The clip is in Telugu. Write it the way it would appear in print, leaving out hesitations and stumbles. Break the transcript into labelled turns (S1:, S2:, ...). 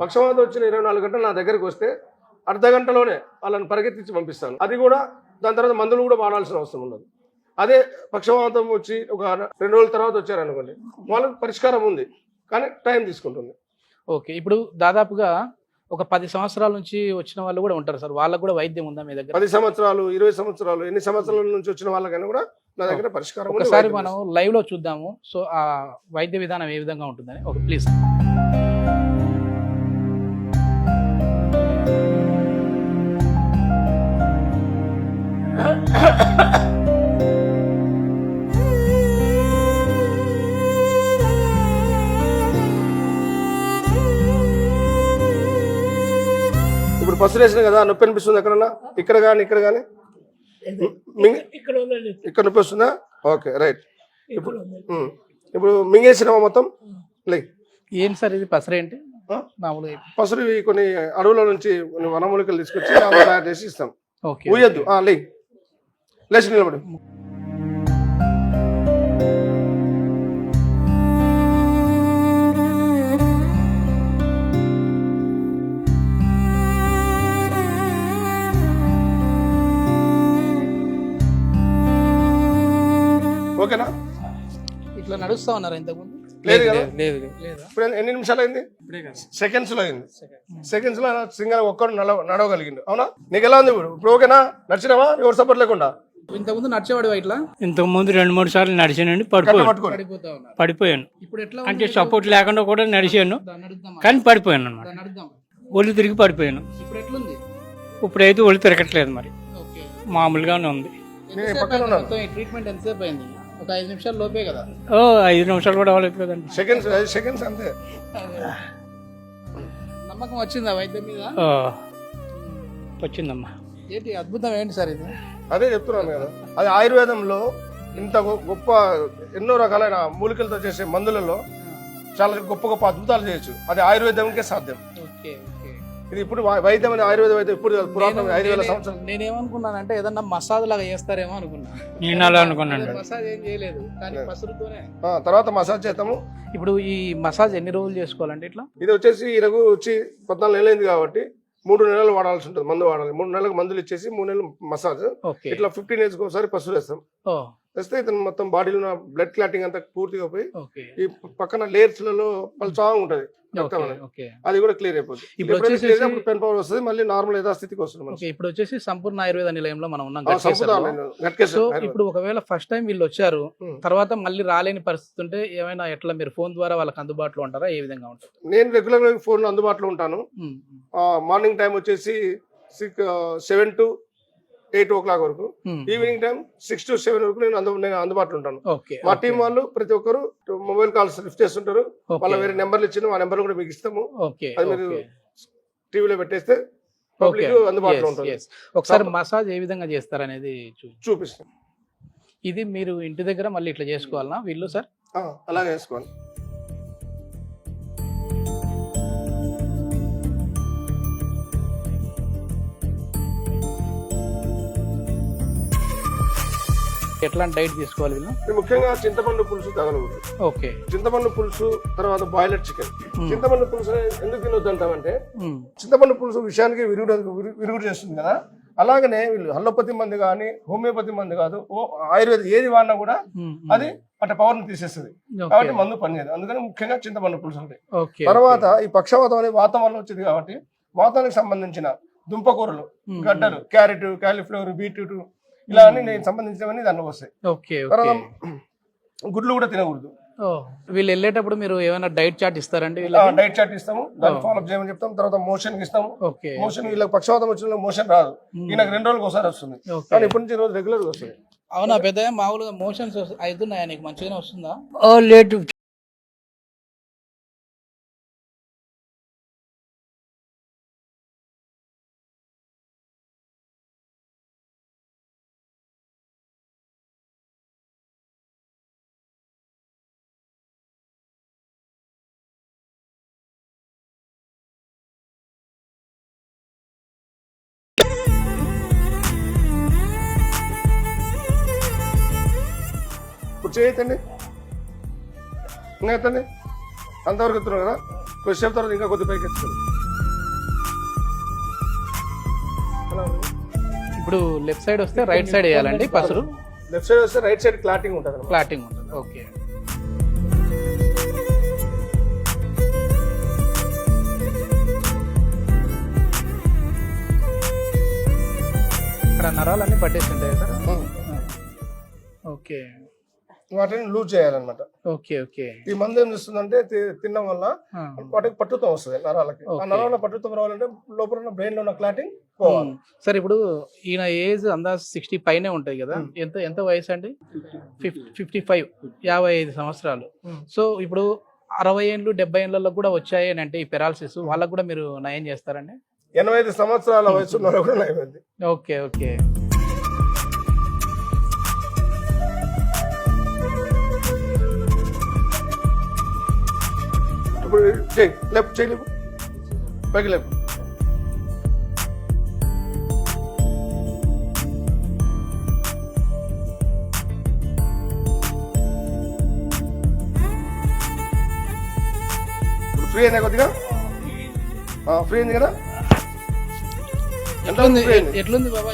S1: పక్షవాతం వచ్చిన 24 గంటలు నా దగ్గరికి వస్తే అర్ధ గంటలోనే వాళ్ళని పరిగెత్తించి పంపిస్తాను. అది కూడా దాని తర్వాత మందులు కూడా వాడాల్సిన అవసరం ఉండదు. అదే పక్షవాతం వచ్చి ఒక 2 రోజుల తర్వాత వచ్చారనుకోండి, వాళ్ళకి పరిష్కారం ఉంది కానీ టైం తీసుకుంటుంది.
S2: ఓకే, ఇప్పుడు దాదాపుగా ఒక 10 సంవత్సరాల నుంచి వచ్చిన వాళ్ళు కూడా ఉంటారు సార్, వాళ్ళకు కూడా వైద్యం ఉందా మీ దగ్గర?
S1: 10 సంవత్సరాలు 20 సంవత్సరాలు ఎన్ని సంవత్సరాల నుంచి వచ్చిన వాళ్ళకైనా కూడా నా దగ్గర పరిష్కారం ఉంది.
S2: ఒకసారి మనం లైవ్ లో చూద్దాము. సో ఆ వైద్య విధానం ఏ విధంగా ఉంటుందని. Okay please.
S1: ఇప్పుడు పసులు వేసిన కదా, నొప్పి అనిపిస్తుంది ఎక్కడన్నా? ఇక్కడ కానీ ఇక్కడ కానీ ఇక్కడ నొప్పి వస్తుందా? Okay right. ఇప్పుడు మింగేసినావా మొత్తం? లైక్
S2: ఏంటి సార్ ఇది పసరు ఏంటి? మామూలుగా
S1: పసులు కొన్ని అడవుల నుంచి కొన్ని వనమూలికలు తీసుకొచ్చి తయారు చేసి ఇస్తాం.
S2: ఓకే,
S1: ఊయద్దు, లేచి నిలబడి. ఓకేనా?
S2: ఇట్లా నడుస్తా ఉన్నారు ఇంతకుముందు?
S1: లేదు కదా.
S2: లేదు లేదా?
S1: ఇప్పుడు ఎన్ని నిమిషాలు అయింది? సెకండ్స్ లో అయింది. సెకండ్స్ లో సింగల్ ఒక్కడు నడవగలిగిండు. అవునా? నీకు ఎలా ఉంది ఇప్పుడు? ఇప్పుడు ఓకేనా? నడిచినావా ఎవరు సపోర్ట్ లేకుండా?
S2: ఇంతకుముందు నడిచేవాడు ఇట్లా?
S3: ఇంతకుముందు 2-3 సార్లు నడిచానండి, పడిపోయాను.
S2: ఇప్పుడు ఎట్లా
S3: అంటే సపోర్ట్ లేకుండా కూడా నడిచాను, కానీ పడిపోయాను అనమాట. ఒళ్ళు తిరిగి పడిపోయాను.
S2: ఇప్పుడు ఎట్లుంది?
S3: ఇప్పుడైతే ఒళ్ళు తిరగట్లేదు, మరి మామూలుగానే ఉంది.
S2: ట్రీట్మెంట్ ఎంతసేపు అయింది? ఒక 5 నిమిషాలు లోపే కదా?
S3: 5 నిమిషాలు కూడా అవ్వలేదు కదండి.
S1: సెకండ్స్ అంతే.
S2: నమ్మకం వచ్చిందా వైద్యం మీద?
S3: వచ్చిందమ్మా.
S2: ఏంటి అద్భుతం ఏంటి సార్ ఇది?
S1: అదే చెప్తున్నాను కదా, అది ఆయుర్వేదంలో ఇంత గొప్ప ఎన్నో రకాలైన మూలికలతో చేసే మందులలో చాలా గొప్ప గొప్ప అద్భుతాలు చేయొచ్చు. అది ఆయుర్వేదంకే సాధ్యం. ఇది ఇప్పుడు వైద్యం అని ఆయుర్వేద వైద్యం ఇప్పుడు పురాతన 5000 సంవత్సరాలు.
S2: నేనేమనుకున్నానంటే ఏదన్నా మసాజ్ లాగా చేస్తారేమో అనుకున్నా.
S3: నేను అలా అనుకున్నాను.
S2: మసాజ్ ఏం చేయలేదు, కానీ పసురుతోనే.
S1: తర్వాత మసాజ్ చేస్తాము.
S2: ఇప్పుడు ఈ మసాజ్ ఎన్ని రోజులు చేసుకోవాలంటే ఇట్లా?
S1: ఇది వచ్చేసి ఇరగు వచ్చి 14 నెలలు అయింది కాబట్టి 3 నెలలు వాడాల్సి ఉంటుంది. మందు వాడాలి. 3 నెలలకు మందులు ఇచ్చేసి 3 నెలలు మసాజ్. ఇట్లా 15 డేస్ ఒకసారి పసులు వేస్తాం. వేస్తే ఇతను మొత్తం బాడీలో ఉన్న బ్లడ్ క్లాటింగ్ అంతా పూర్తిగా పోయి ఈ పక్కన లేయర్స్ లలో పలుచా ఉంటది, అది కూడా క్లియర్ అయిపోతుంది. ఇప్పుడు పెన్ పవర్ వస్తుంది, మళ్ళీ నార్మల్ యథాస్థితికి వస్తుంది.
S2: ఇప్పుడు వచ్చేసి సంపూర్ణ ఆయుర్వేద నిలయంలో మనం ఉన్నాం. సో ఇప్పుడు ఒకవేళ ఫస్ట్ టైం వీళ్ళు వచ్చారు, తర్వాత మళ్ళీ రాలేని పరిస్థితి ఉంటే ఏమైనా ఎట్లా మీరు ఫోన్ ద్వారా వాళ్ళకి అందుబాటులో ఉంటారా? ఏ విధంగా ఉంటారు?
S1: నేను రెగ్యులర్ గా ఫోన్ అందుబాటులో ఉంటాను. మార్నింగ్ టైం వచ్చేసి 7 to 8 o'clock వరకు, ఈవినింగ్ టైం 6 to 7 వరకు నేను అందుబాటులో ఉంటాను. మా టీం వాళ్ళు ప్రతి ఒక్కరు మొబైల్ కాల్స్ లిఫ్ట్ చేస్తుంటారు. వాళ్ళ వేరే నెంబర్లు ఇచ్చిన ఆ నెంబర్ కూడా మీకు ఇస్తాము. అది మీరు టీవీలో పెట్టేస్తే పబ్లిక్ అందుబాటులో ఉంటుంది.
S2: ఒకసారి మసాజ్ ఏ విధంగా చేస్తారు అనేది
S1: చూపిస్తాం.
S2: ఇది మీరు ఇంటి దగ్గర మళ్ళీ ఇట్లా చేసుకోవాలనా వీళ్ళు సార్?
S1: అలాగే చేసుకోవాలి.
S2: ఎట్లాంటి డైట్ తీసుకోవాలి వీళ్ళు?
S1: ముఖ్యంగా చింతపండు పులుసు తగలకూడదు.
S2: ఓకే,
S1: చింతపండు పులుసు, తర్వాత బాయిలర్ చికెన్. చింతపండు పులుసు ఎందుకు తినొద్దు అంటామంటే, చింతపండు పులుసు విషయానికి విరుగుడు చేస్తుంది కదా. అలాగనే వీళ్ళు అలోపతి మంది కానీ హోమియోపతి మంది కాదు, ఆయుర్వేద ఏది వాడినా కూడా అది అట్లా పవర్ ని తీసేస్తుంది. కాబట్టి మందు పనిచేయదు. అందుకని ముఖ్యంగా చింతపండు పులుసు ఉంటాయి. తర్వాత ఈ పక్షవాతం అనేది వాతం వల్ల వచ్చింది కాబట్టి వాతానికి సంబంధించిన దుంపకూరలు, గడ్డలు, క్యారెట్, కాలీఫ్లవర్, బీట్రూట్ ఇలా అన్ని నేను సంబంధించినవన్నీ దాంట్లో వస్తాయి. తర్వాత గుడ్లు కూడా తినకూడదు.
S2: వీళ్ళు వెళ్ళేటప్పుడు మీరు ఏమైనా డైట్ చార్ట్ ఇస్తారండి?
S1: డైట్ చార్ట్ ఇస్తాము, దాన్ని ఫాలోఅప్ చేయమని చెప్తాం. తర్వాత మోషన్ ఇస్తాము. మోషన్ వీళ్ళకి పక్షవాతం వచ్చిన మోషన్ రాదు, ఈయనకు 2 రోజులకు ఒకసారి వస్తుంది, కానీ ఇప్పటి నుంచి రోజు రెగ్యులర్ గా వస్తుంది.
S2: అవునా పెద్ద? మామూలుగా మోషన్స్ అవుతున్నాయా నీకు? మంచిగానే వస్తుందా?
S3: లేట్
S1: చేయతండి, ఇంకా ఎత్తండి. అంతవరకు ఎత్తున్నారు కదా, కొద్దిసేపు తర్వాత ఇంకా కొద్ది పైకి ఎత్తుతుంది.
S2: ఇప్పుడు లెఫ్ట్ సైడ్ వస్తే రైట్ సైడ్ వేయాలండి పసరు,
S1: లెఫ్ట్ సైడ్ వస్తే రైట్ సైడ్ క్లాటింగ్ ఉంటుంది అన్నమాట.
S2: ఫ్లాటింగ్ ఉంటుంది. ఓకే, ఇక్కడ నరాలన్నీ పట్టేసి ఉంటాయి సార్. ఓకే
S1: వాటిని లూజ్ చేయాలన్నమాట.
S2: Okay okay.
S1: ఈ మందు ఏం చేస్తుందంటే తినడం వల్ల వాటికి పట్టుతం వస్తుంది నరాలకి. ఆ నరాల పట్టుతం రావాలంటే లోపల ఉన్న బ్రెయిన్ లో ఉన్న క్లాటింగ్ పోవాలి.
S2: సార్ ఇప్పుడు ఈయన ఏజ్ అందాజు 60 పైనే ఉంటాయి కదా, ఎంత ఎంత వయసు అండి? 55, 55 సంవత్సరాలు. సో ఇప్పుడు 60 ఏళ్ళు 70 ఏళ్ళలో కూడా వచ్చాయి అని అంటే ఈ పెరాలసిస్, వాళ్ళకు కూడా మీరు నయం చేస్తారండి?
S1: 85 సంవత్సరాల వయసు ఉన్న కూడా నయమైంది.
S2: Okay okay.
S1: ఇప్పుడు లెఫ్ట్ చేయి, లేపు పైకి లేపు. ఇప్పుడు ఫ్రీ అయిందా కొద్దిగా? ఫ్రీ అయింది కదా?
S2: ఎట్లుంది బాబా?